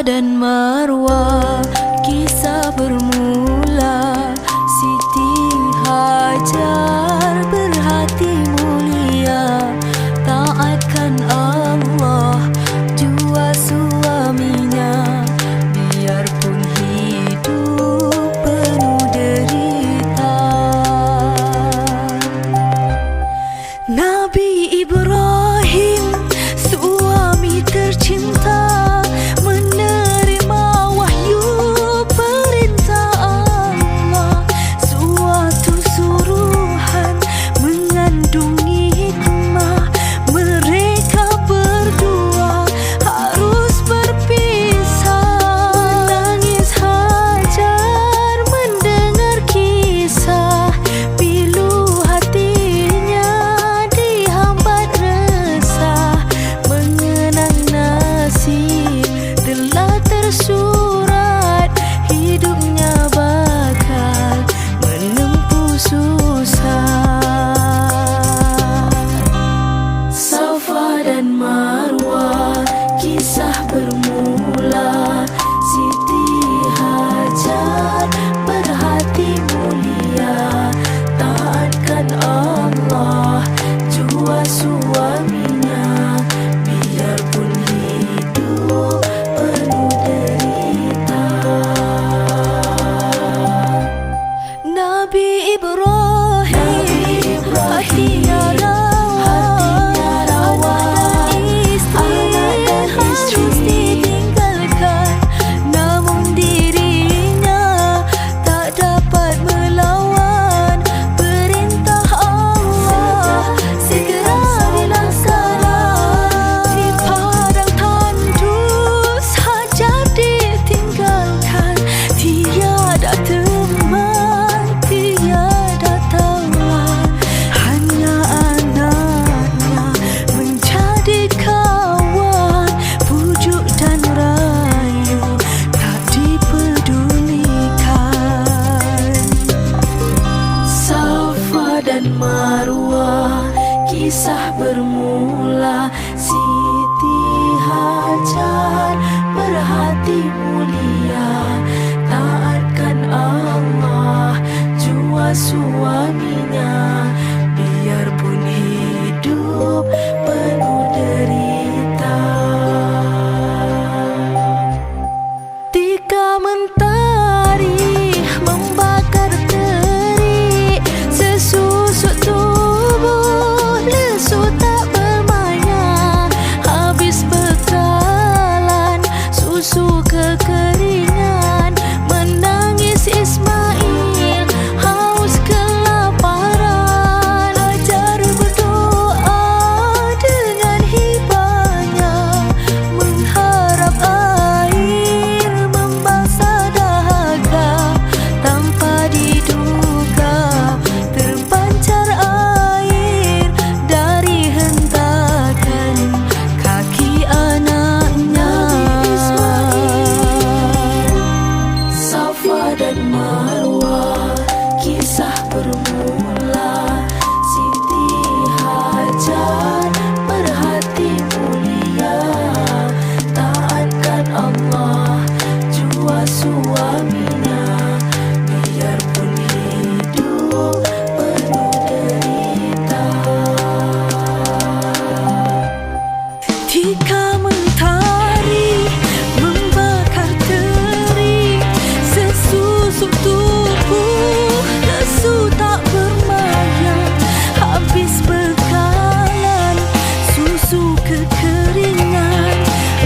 dan Marwah, kisah bermula. Siti Hajar berhati mulia, taatkan Allah jua suaminya, biarpun hidup penuh derita. Nabi Ibrahim, suami tercinta, surat hidupnya bakal menempuh susah. Safa dan Marwah, kisah bermula. Siti Hajar berhati mulia, taatkan Allah jua suaminya, biarpun hidup penuh derita. Nabi Ibrahim, hatinya rawa, anak dan istri harus ditinggalkan, namun dirinya tak dapat melawan perintah Allah. Segera dilaksana di padang tandus, Hajar ditinggalkan, tiada teman, tiada taulan, hanya anaknya menjadi kawan, pujuk dan rayu tak dipedulikan. Safa dan Marwah, kisah bermula. Siti Hajar berhati mulia, taatkan Allah jua suaminya, biarpun hidup penuh derita. Tika mentari membakar terik, sesusuk tubuh lesu tak bermaya, habis bekalan susu kekeringan, menangis Ismail haus kelaparan. Hajar berdoa dengan hibahnya, mengharap air membasah dahaga, tanpa diduga terpancar air dari hentakan kaki anaknya. Safa dan Marwah, kisah bermula. Siti Hajar berhati mulia, taatkan Allah jua suaminya, biarpun hidup penuh derita. Tika mentari membakar terik, sesusuk tubuh lesu tak bermaya, habis bekalan susu kekeringan,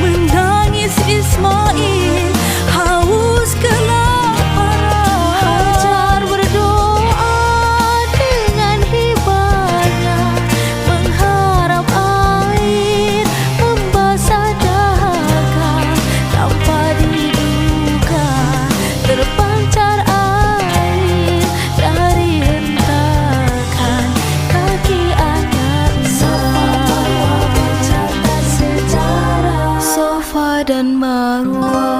menangis Ismail haus kelaparan. Hajar berdoa dengan hibahnya, mengharap air membasah dahaga, tanpa diduga terpancar air dari hentakan kaki anaknya. Safa dan Marwah.